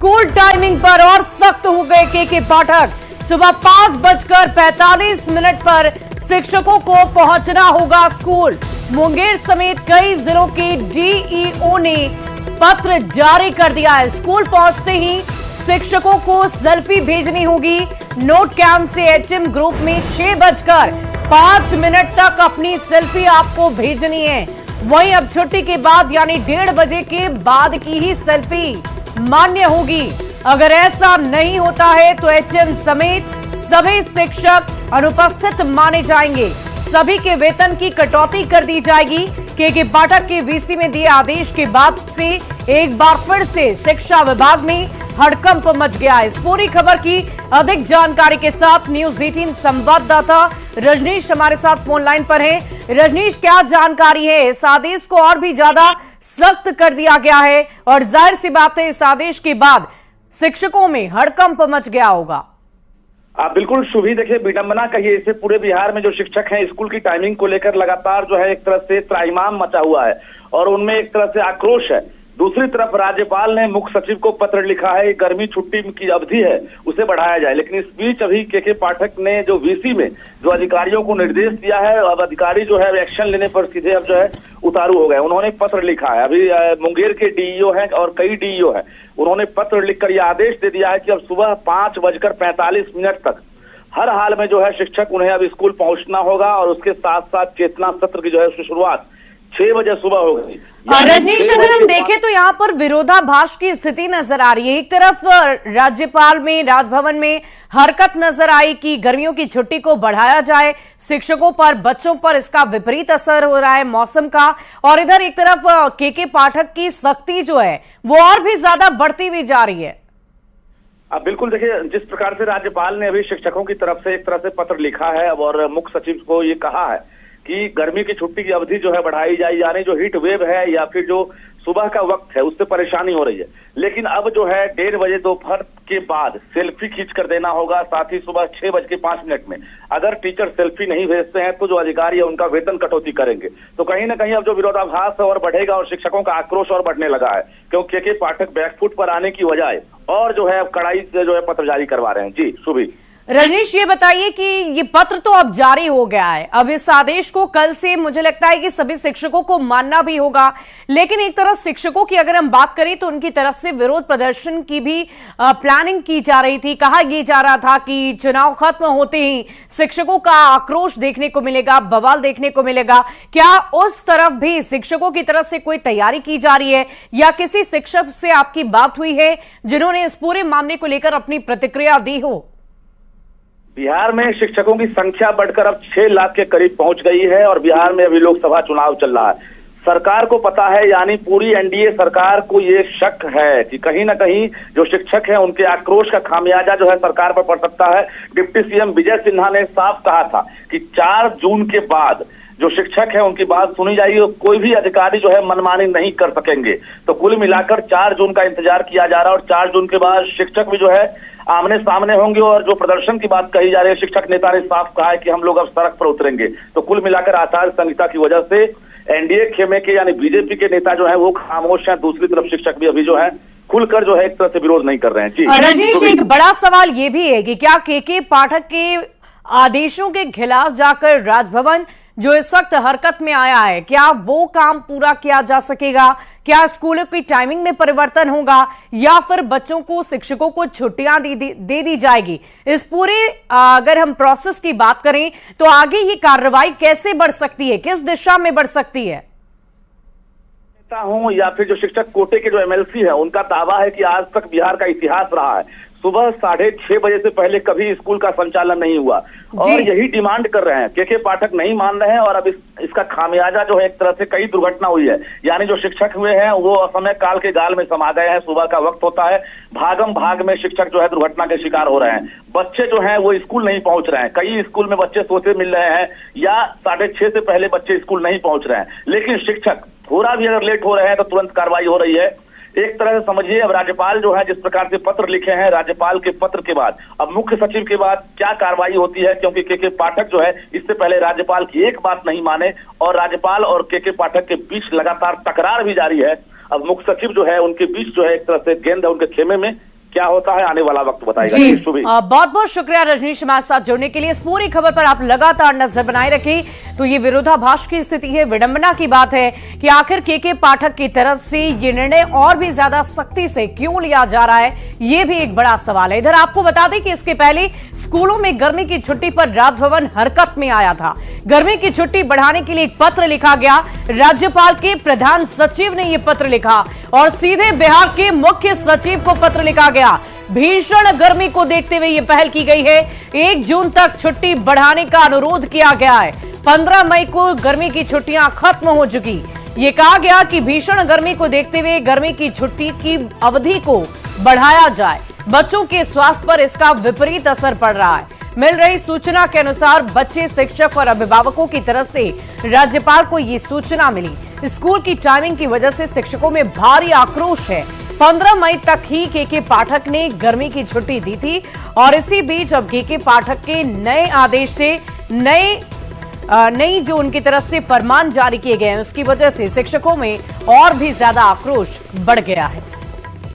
School timing पर और सख्त हो गए के पाठक। सुबह 5:45 पर शिक्षकों को पहुंचना होगा स्कूल। मुंगेर समेत कई जिलों के डीईओ ने पत्र जारी कर दिया है। स्कूल पहुंचते ही शिक्षकों को सेल्फी भेजनी होगी। नोट कैंप से एचएम ग्रुप में 6:05 तक अपनी सेल्फी आपको भेजनी है। वहीं अब छुट्टी के बाद यानी 1:30 बजे के बाद की ही सेल्फी मान्य होगी। अगर ऐसा नहीं होता है तो एचएम समेत सभी शिक्षक अनुपस्थित माने जाएंगे। सभी के वेतन की कटौती कर दी जाएगी। के पाठक के वीसी में दिए आदेश के बाद से एक बार फिर से शिक्षा विभाग में हड़कंप मच गया है। इस पूरी खबर की अधिक जानकारी के साथ न्यूज 18 संवाददाता रजनीश हमारे साथ फोन लाइन पर हैं। रजनीश, क्या जानकारी है? इस आदेश को और भी ज्यादा सख्त कर दिया गया है और जाहिर सी बात है इस आदेश के बाद शिक्षकों में हड़कंप मच गया होगा। बिल्कुल शुभी, देखिए विडंबना कहिए इसे, पूरे बिहार में जो शिक्षक हैं स्कूल की टाइमिंग को लेकर लगातार जो है एक तरह से त्राहिमाम मचा हुआ है और उनमें एक तरह से आक्रोश है। दूसरी तरफ राज्यपाल ने मुख्य सचिव को पत्र लिखा है, गर्मी छुट्टी की अवधि है उसे बढ़ाया जाए। लेकिन इस बीच अभी के पाठक ने जो वीसी में जो अधिकारियों को निर्देश दिया है, अब अधिकारी जो है एक्शन लेने पर सीधे अब जो है उतारू हो गए। उन्होंने पत्र लिखा है, अभी मुंगेर के डीईओ हैं और कई डीईओ हैं, उन्होंने पत्र लिखकर यह आदेश दे दिया है कि अब सुबह 5:45 तक हर हाल में जो है शिक्षक उन्हें अब स्कूल पहुंचना होगा और उसके साथ साथ चेतना सत्र की जो है उसकी शुरुआत 6 बजे सुबह हो गई। रजनीश, अगर हम देखें तो यहाँ पर विरोधाभास की स्थिति नजर आ रही है। एक तरफ राज्यपाल में, राजभवन में हरकत नजर आई कि गर्मियों की छुट्टी को बढ़ाया जाए, शिक्षकों पर, बच्चों पर इसका विपरीत असर हो रहा है मौसम का, और इधर एक तरफ के पाठक की सख्ती जो है वो और भी ज्यादा बढ़ती हुई जा रही है। बिल्कुल, देखिए जिस प्रकार से राज्यपाल ने अभी शिक्षकों की तरफ से एक तरह से पत्र लिखा है और मुख्य सचिव को ये कहा है कि गर्मी की छुट्टी की अवधि जो है बढ़ाई जाए, यानी जो हीट वेव है या फिर जो सुबह का वक्त है उससे परेशानी हो रही है। लेकिन अब जो है 1:30 बजे दोपहर के बाद सेल्फी खींच कर देना होगा। साथ ही सुबह 6:05 में अगर टीचर सेल्फी नहीं भेजते हैं तो जो अधिकारी है उनका वेतन कटौती करेंगे। तो कहीं ना कहीं अब जो विरोधाभास है और बढ़ेगा और शिक्षकों का आक्रोश और बढ़ने लगा है, क्योंकि के पाठक बैकफुट पर आने की बजाय और जो है कड़ाई से जो है पत्र जारी करवा रहे हैं। जी शुभी। रजनीश, ये बताइए कि ये पत्र तो अब जारी हो गया है, अब इस आदेश को कल से मुझे लगता है कि सभी शिक्षकों को मानना भी होगा। लेकिन एक तरफ शिक्षकों की अगर हम बात करें तो उनकी तरफ से विरोध प्रदर्शन की भी प्लानिंग की जा रही थी। कहा यह जा रहा था कि चुनाव खत्म होते ही शिक्षकों का आक्रोश देखने को मिलेगा, बवाल देखने को मिलेगा। क्या उस तरफ भी शिक्षकों की तरफ से कोई तैयारी की जा रही है या किसी शिक्षक से आपकी बात हुई है जिन्होंने इस पूरे मामले को लेकर अपनी प्रतिक्रिया दी हो? बिहार में शिक्षकों की संख्या बढ़कर अब 6 लाख के करीब पहुंच गई है और बिहार में अभी लोकसभा चुनाव चल रहा है। सरकार को पता है, यानी पूरी एनडीए सरकार को ये शक है कि कहीं ना कहीं जो शिक्षक हैं उनके आक्रोश का खामियाजा जो है सरकार पर पड़ सकता है। डिप्टी सीएम विजय सिन्हा ने साफ कहा था कि 4 जून के बाद जो शिक्षक है उनकी बात सुनी जाएगी और कोई भी अधिकारी जो है मनमानी नहीं कर सकेंगे। तो कुल मिलाकर 4 जून का इंतजार किया जा रहा है और 4 जून के बाद शिक्षक भी जो है आमने सामने होंगे। और जो प्रदर्शन की बात कही जा रही है, शिक्षक नेता ने साफ कहा है कि हम लोग अब सड़क पर उतरेंगे। तो कुल मिलाकर आचार संहिता की वजह से एनडीए खेमे के यानी बीजेपी के नेता जो है वो खामोश हैं। दूसरी तरफ शिक्षक भी अभी जो है खुलकर जो है एक तरह से विरोध नहीं कर रहे हैं। जी रजनीश, एक बड़ा सवाल ये भी है कि क्या के पाठक के आदेशों के खिलाफ जाकर राजभवन जो इस वक्त हरकत में आया है, क्या वो काम पूरा किया जा सकेगा? क्या स्कूलों की टाइमिंग में परिवर्तन होगा या फिर बच्चों को, शिक्षकों को छुट्टियां दे दी जाएगी? इस पूरे अगर हम प्रोसेस की बात करें तो आगे ये कार्रवाई कैसे बढ़ सकती है, किस दिशा में बढ़ सकती है? हूं या फिर जो शिक्षक कोटे के जो एमएलसी है उनका दावा है कि आज तक बिहार का इतिहास रहा है सुबह 6:30 बजे से पहले कभी स्कूल का संचालन नहीं हुआ और यही डिमांड कर रहे हैं। के पाठक नहीं मान रहे हैं और अब इसका खामियाजा जो है एक तरह से कई दुर्घटना हुई है। यानी जो शिक्षक हुए हैं वो असमय काल के गाल में समा गए हैं। सुबह का वक्त होता है, भागम भाग में शिक्षक जो है दुर्घटना के शिकार हो रहे हैं। बच्चे जो हैं वो स्कूल नहीं पहुंच रहे हैं। कई स्कूल में बच्चे सोते मिल रहे हैं या 6:30 से पहले बच्चे स्कूल नहीं पहुंच रहे हैं। लेकिन शिक्षक थोड़ा भी अगर लेट हो रहे हैं तो तुरंत कार्रवाई हो रही है। एक तरह से समझिए अब राज्यपाल जो है जिस प्रकार से पत्र लिखे हैं, राज्यपाल के पत्र के बाद अब मुख्य सचिव के बाद क्या कार्रवाई होती है, क्योंकि के पाठक जो है इससे पहले राज्यपाल की एक बात नहीं माने और राज्यपाल और के पाठक के बीच लगातार तकरार भी जारी है। अब मुख्य सचिव जो है उनके बीच जो है एक तरह से गेंद है उनके खेमे में, क्या होता है आने वाला वक्त बताएगा। जी, शुभी बहुत बहुत शुक्रिया रजनीश हमारे साथ जुड़ने के लिए। इस पूरी खबर पर आप लगातार नजर बनाए रखें। तो ये विरोधाभास की स्थिति है, विडंबना की बात है कि आखिर के पाठक की तरफ से ये निर्णय और भी ज्यादा सख्ती से क्यों लिया जा रहा है, ये भी एक बड़ा सवाल है। इधर आपको बता दें कि इसके पहले स्कूलों में गर्मी की छुट्टी पर राजभवन हरकत में आया था। गर्मी की छुट्टी बढ़ाने के लिए एक पत्र लिखा गया, राज्यपाल के प्रधान सचिव ने यह पत्र लिखा और सीधे बिहार के मुख्य सचिव को पत्र लिखा गया। भीषण गर्मी को देखते हुए यह पहल की गई है। 1 जून तक छुट्टी बढ़ाने का अनुरोध किया गया है। 15 मई को गर्मी की छुट्टियां खत्म हो चुकी। ये कहा गया कि भीषण गर्मी को देखते हुए गर्मी की छुट्टी की अवधि को बढ़ाया जाए। बच्चों के स्वास्थ्य पर इसका विपरीत असर पड़ रहा है। मिल रही सूचना के अनुसार बच्चे, शिक्षक और अभिभावकों की तरफ से राज्यपाल को ये सूचना मिली। स्कूल की टाइमिंग की वजह से शिक्षकों में भारी आक्रोश है। 15 मई तक ही के पाठक ने गर्मी की छुट्टी दी थी और इसी बीच अब के पाठक के नए आदेश से नई जो उनकी तरफ से फरमान जारी किए गए हैं, उसकी वजह से शिक्षकों में और भी ज्यादा आक्रोश बढ़ गया है।